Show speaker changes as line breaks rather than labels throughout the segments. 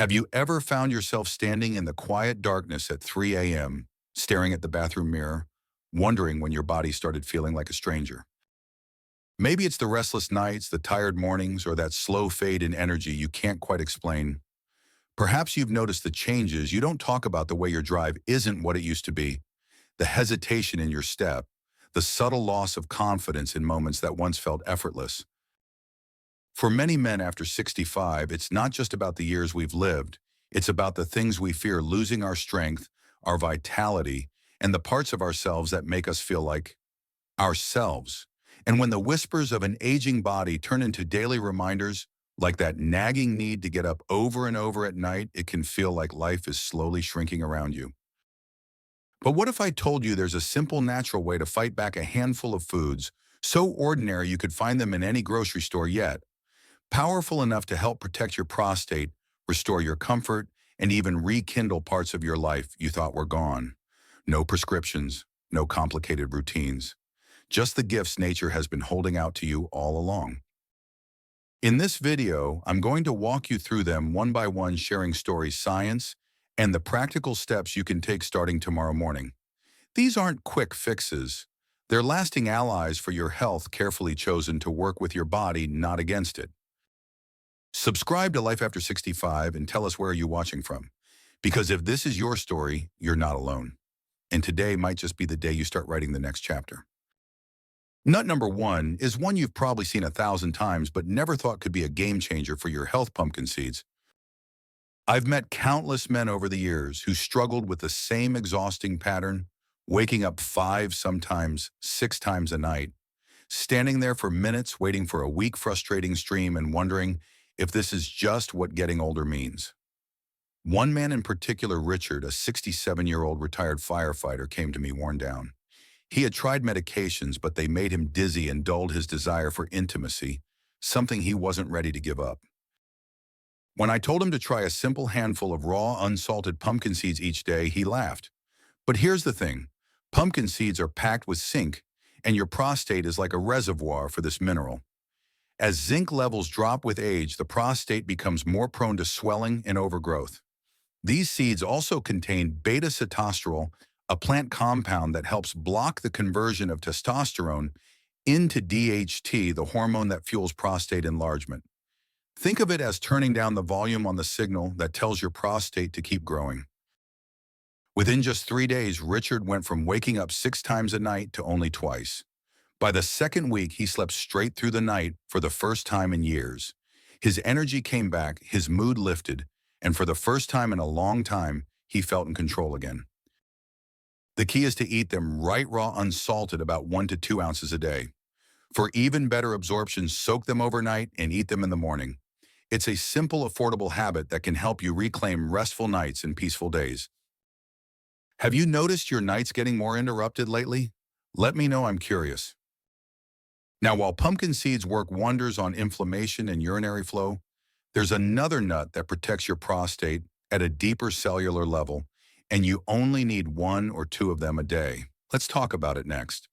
Have you ever found yourself standing in the quiet darkness at 3 a.m., staring at the bathroom mirror, wondering when your body started feeling like a stranger? Maybe it's the restless nights, the tired mornings, or that slow fade in energy you can't quite explain. Perhaps you've noticed the changes. You don't talk about the way your drive isn't what it used to be, the hesitation in your step, the subtle loss of confidence in moments that once felt effortless. For many men after 65, it's not just about the years we've lived. It's about the things we fear losing: our strength, our vitality, and the parts of ourselves that make us feel like ourselves. And when the whispers of an aging body turn into daily reminders, like that nagging need to get up over and over at night, it can feel like life is slowly shrinking around you. But what if I told you there's a simple, natural way to fight back a handful of foods, so ordinary you could find them in any grocery store yet, powerful enough to help protect your prostate, restore your comfort, and even rekindle parts of your life you thought were gone? No prescriptions, no complicated routines. Just the gifts nature has been holding out to you all along. In this video, I'm going to walk you through them one by one, sharing stories, science, and the practical steps you can take starting tomorrow morning. These aren't quick fixes. They're lasting allies for your health, carefully chosen to work with your body, not against it. Subscribe to Life After 65 and tell us where you're watching from. Because if this is your story, you're not alone. And today might just be the day you start writing the next chapter. Nut number one is one you've probably seen 1,000 times but never thought could be a game changer for your health: pumpkin seeds. I've met countless men over the years who struggled with the same exhausting pattern, waking up 5, sometimes 6 times a night, standing there for minutes waiting for a weak, frustrating stream and wondering if this is just what getting older means. One man in particular, Richard, a 67-year-old retired firefighter, came to me worn down. He had tried medications, but they made him dizzy and dulled his desire for intimacy, something he wasn't ready to give up. When I told him to try a simple handful of raw, unsalted pumpkin seeds each day, he laughed. But here's the thing: pumpkin seeds are packed with zinc, and your prostate is like a reservoir for this mineral. As zinc levels drop with age, the prostate becomes more prone to swelling and overgrowth. These seeds also contain beta-sitosterol, a plant compound that helps block the conversion of testosterone into DHT, the hormone that fuels prostate enlargement. Think of it as turning down the volume on the signal that tells your prostate to keep growing. Within just 3 days, Richard went from waking up 6 times a night to only twice. By the second week, he slept straight through the night for the first time in years. His energy came back, his mood lifted, and for the first time in a long time, he felt in control again. The key is to eat them right raw, unsalted, about 1 to 2 ounces a day. For even better absorption, soak them overnight and eat them in the morning. It's a simple, affordable habit that can help you reclaim restful nights and peaceful days. Have you noticed your nights getting more interrupted lately? Let me know, I'm curious. Now, while pumpkin seeds work wonders on inflammation and urinary flow, there's another nut that protects your prostate at a deeper cellular level, and you only need 1 or 2 of them a day. Let's talk about it next.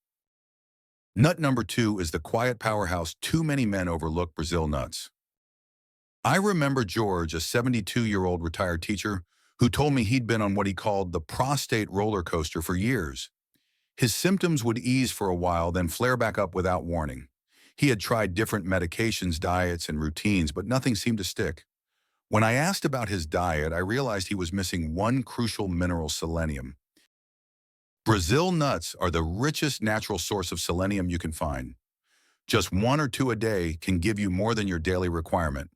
Nut number 2 is the quiet powerhouse too many men overlook: Brazil nuts. I remember George, a 72-year-old retired teacher, who told me he'd been on what he called the prostate roller coaster for years. His symptoms would ease for a while, then flare back up without warning. He had tried different medications, diets, and routines, but nothing seemed to stick. When I asked about his diet, I realized he was missing one crucial mineral: selenium. Brazil nuts are the richest natural source of selenium you can find. Just 1 or 2 a day can give you more than your daily requirement.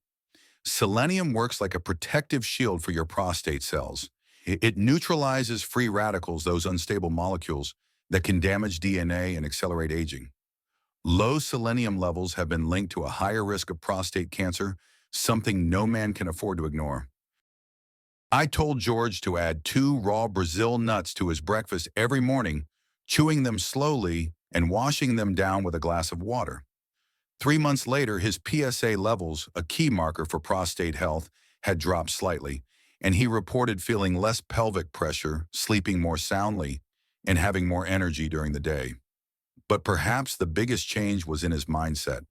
Selenium works like a protective shield for your prostate cells. It neutralizes free radicals, those unstable molecules that can damage DNA and accelerate aging. Low selenium levels have been linked to a higher risk of prostate cancer, something no man can afford to ignore. I told George to add 2 raw Brazil nuts to his breakfast every morning, chewing them slowly and washing them down with a glass of water. 3 months later, his PSA levels, a key marker for prostate health, had dropped slightly, and he reported feeling less pelvic pressure, sleeping more soundly, and having more energy during the day. But perhaps the biggest change was in his mindset.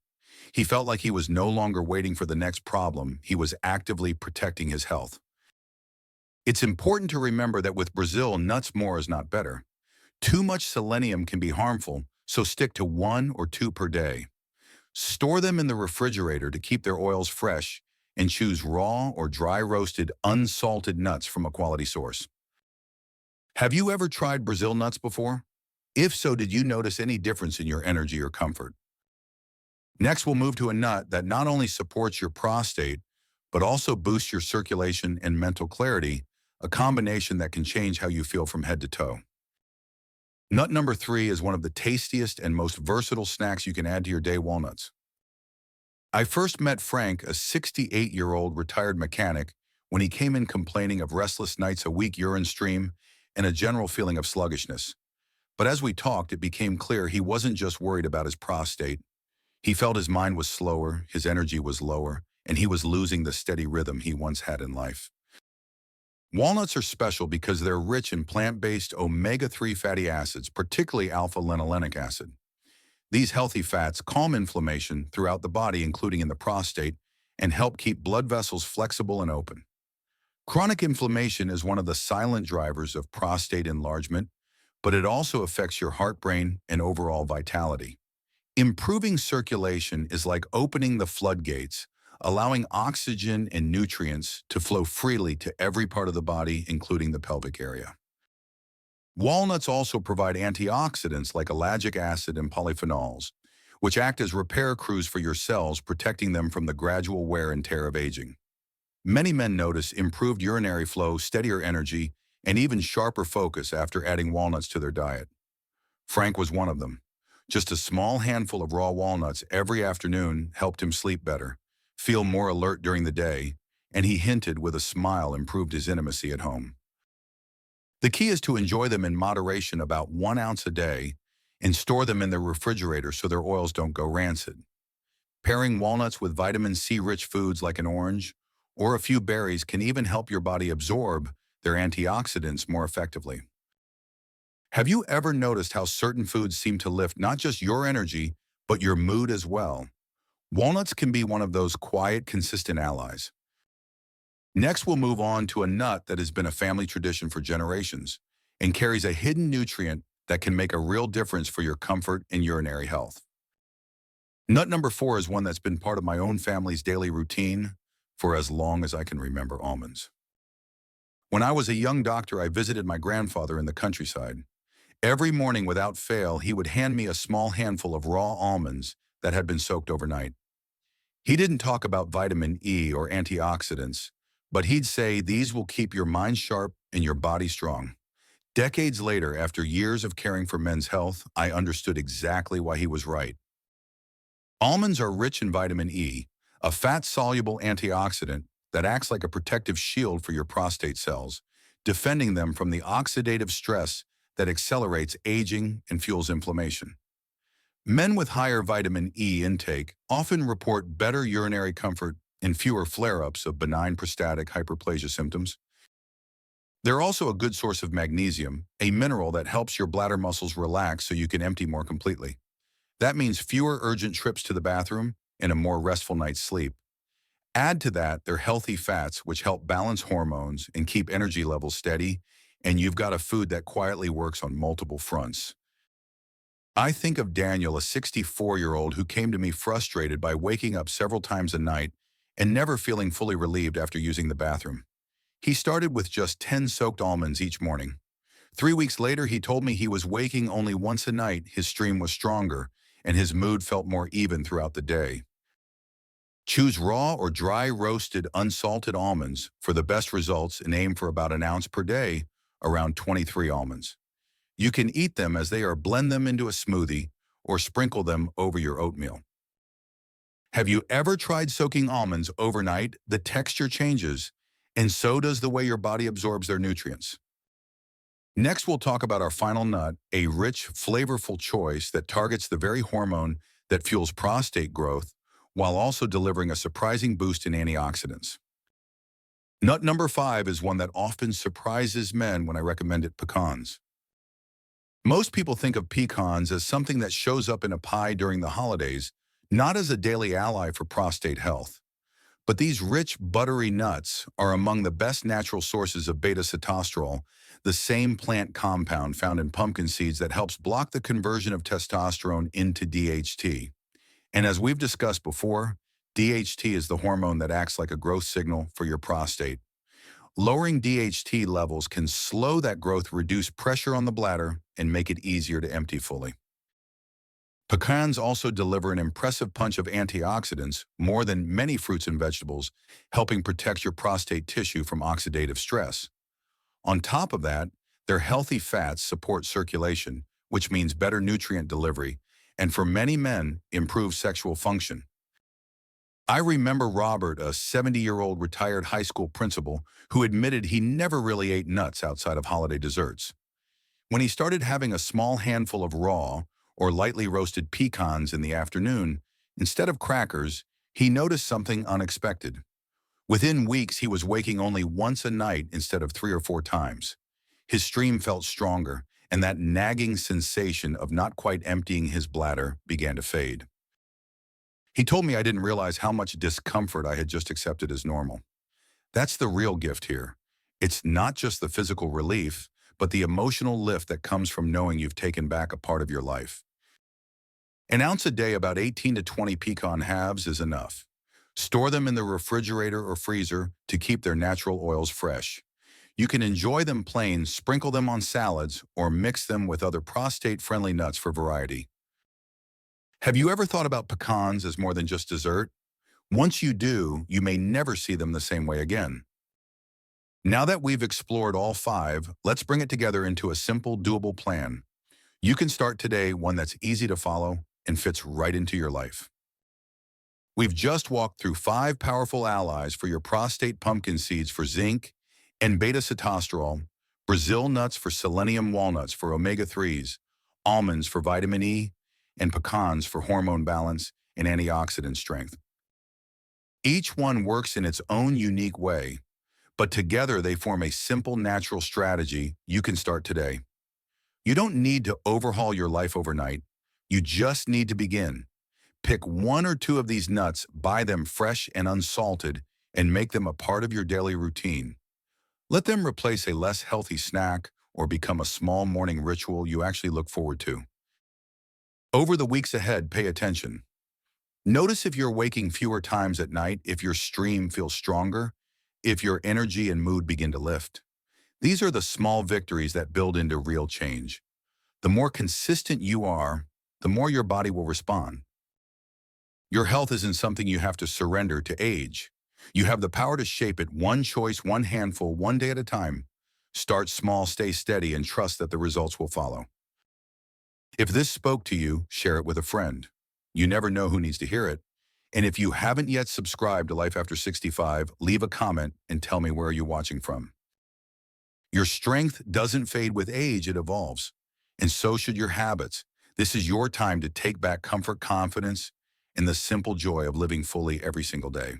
He felt like he was no longer waiting for the next problem, he was actively protecting his health. It's important to remember that with Brazil, nuts more is not better. Too much selenium can be harmful, so stick to 1 or 2 per day. Store them in the refrigerator to keep their oils fresh and choose raw or dry roasted unsalted nuts from a quality source. Have you ever tried Brazil nuts before? If so, did you notice any difference in your energy or comfort? Next, we'll move to a nut that not only supports your prostate, but also boosts your circulation and mental clarity, a combination that can change how you feel from head to toe. Nut number 3 is one of the tastiest and most versatile snacks you can add to your day: walnuts. I first met Frank, a 68-year-old retired mechanic, when he came in complaining of restless nights, a weak urine stream, and a general feeling of sluggishness. But as we talked, it became clear he wasn't just worried about his prostate. He felt his mind was slower, his energy was lower, and he was losing the steady rhythm he once had in life. Walnuts are special because they're rich in plant-based omega-3 fatty acids, particularly alpha-linolenic acid. These healthy fats calm inflammation throughout the body, including in the prostate, and help keep blood vessels flexible and open. Chronic inflammation is one of the silent drivers of prostate enlargement, but it also affects your heart, brain, and overall vitality. Improving circulation is like opening the floodgates, allowing oxygen and nutrients to flow freely to every part of the body, including the pelvic area. Walnuts also provide antioxidants like ellagic acid and polyphenols, which act as repair crews for your cells, protecting them from the gradual wear and tear of aging. Many men notice improved urinary flow, steadier energy, and even sharper focus after adding walnuts to their diet. Frank was one of them. Just a small handful of raw walnuts every afternoon helped him sleep better, feel more alert during the day, and he hinted with a smile improved his intimacy at home. The key is to enjoy them in moderation, about 1 ounce a day, and store them in the refrigerator so their oils don't go rancid. Pairing walnuts with vitamin C-rich foods like an orange or a few berries can even help your body absorb their antioxidants more effectively. Have you ever noticed how certain foods seem to lift not just your energy, but your mood as well? Walnuts can be one of those quiet, consistent allies. Next, we'll move on to a nut that has been a family tradition for generations and carries a hidden nutrient that can make a real difference for your comfort and urinary health. Nut number 4 is one that's been part of my own family's daily routine for as long as I can remember: almonds. When I was a young doctor, I visited my grandfather in the countryside. Every morning, without fail, he would hand me a small handful of raw almonds that had been soaked overnight. He didn't talk about vitamin E or antioxidants, but he'd say these will keep your mind sharp and your body strong. Decades later, after years of caring for men's health, I understood exactly why he was right. Almonds are rich in vitamin E, a fat-soluble antioxidant that acts like a protective shield for your prostate cells, defending them from the oxidative stress that accelerates aging and fuels inflammation. Men with higher vitamin E intake often report better urinary comfort and fewer flare-ups of benign prostatic hyperplasia symptoms. They're also a good source of magnesium, a mineral that helps your bladder muscles relax so you can empty more completely. That means fewer urgent trips to the bathroom and a more restful night's sleep. Add to that their healthy fats, which help balance hormones and keep energy levels steady, and you've got a food that quietly works on multiple fronts. I think of Daniel, a 64-year-old who came to me frustrated by waking up several times a night and never feeling fully relieved after using the bathroom. He started with just 10 soaked almonds each morning. 3 weeks later, he told me he was waking only once a night, his stream was stronger, and his mood felt more even throughout the day. Choose raw or dry roasted unsalted almonds for the best results and aim for about an ounce per day, around 23 almonds. You can eat them as they are, blend them into a smoothie, or sprinkle them over your oatmeal. Have you ever tried soaking almonds overnight? The texture changes, and so does the way your body absorbs their nutrients. Next, we'll talk about our final nut, a rich, flavorful choice that targets the very hormone that fuels prostate growth while also delivering a surprising boost in antioxidants. Nut number 5 is one that often surprises men when I recommend it: pecans. Most people think of pecans as something that shows up in a pie during the holidays, not as a daily ally for prostate health. But these rich, buttery nuts are among the best natural sources of beta-sitosterol, the same plant compound found in pumpkin seeds that helps block the conversion of testosterone into DHT. And as we've discussed before, DHT is the hormone that acts like a growth signal for your prostate. Lowering DHT levels can slow that growth, reduce pressure on the bladder, and make it easier to empty fully. Pecans also deliver an impressive punch of antioxidants, more than many fruits and vegetables, helping protect your prostate tissue from oxidative stress. On top of that, their healthy fats support circulation, which means better nutrient delivery, and for many men, improve sexual function. I remember Robert, a 70-year-old retired high school principal, who admitted he never really ate nuts outside of holiday desserts. When he started having a small handful of raw or lightly roasted pecans in the afternoon, instead of crackers, he noticed something unexpected. Within weeks, he was waking only once a night instead of 3 or 4 times. His stream felt stronger, and that nagging sensation of not quite emptying his bladder began to fade. He told me I didn't realize how much discomfort I had just accepted as normal. That's the real gift here. It's not just the physical relief, but the emotional lift that comes from knowing you've taken back a part of your life. An ounce a day, about 18 to 20 pecan halves, is enough. Store them in the refrigerator or freezer to keep their natural oils fresh. You can enjoy them plain, sprinkle them on salads, or mix them with other prostate-friendly nuts for variety. Have you ever thought about pecans as more than just dessert? Once you do, you may never see them the same way again. Now that we've explored all 5, let's bring it together into a simple, doable plan. You can start today, one that's easy to follow and fits right into your life. We've just walked through 5 powerful allies for your prostate: pumpkin seeds for zinc and beta-sitosterol, Brazil nuts for selenium, walnuts for omega-3s, almonds for vitamin E, and pecans for hormone balance and antioxidant strength. Each one works in its own unique way, but together they form a simple, natural strategy you can start today. You don't need to overhaul your life overnight. You just need to begin. Pick 1 or 2 of these nuts, buy them fresh and unsalted, and make them a part of your daily routine. Let them replace a less healthy snack or become a small morning ritual you actually look forward to. Over the weeks ahead, pay attention. Notice if you're waking fewer times at night, if your stream feels stronger, if your energy and mood begin to lift. These are the small victories that build into real change. The more consistent you are, the more your body will respond. Your health isn't something you have to surrender to age. You have the power to shape it, one choice, one handful, one day at a time. Start small, stay steady, and trust that the results will follow. If this spoke to you, share it with a friend. You never know who needs to hear it. And if you haven't yet subscribed to Life After 65, leave a comment and tell me where you're watching from. Your strength doesn't fade with age, it evolves. And so should your habits. This is your time to take back comfort, confidence, and the simple joy of living fully every single day.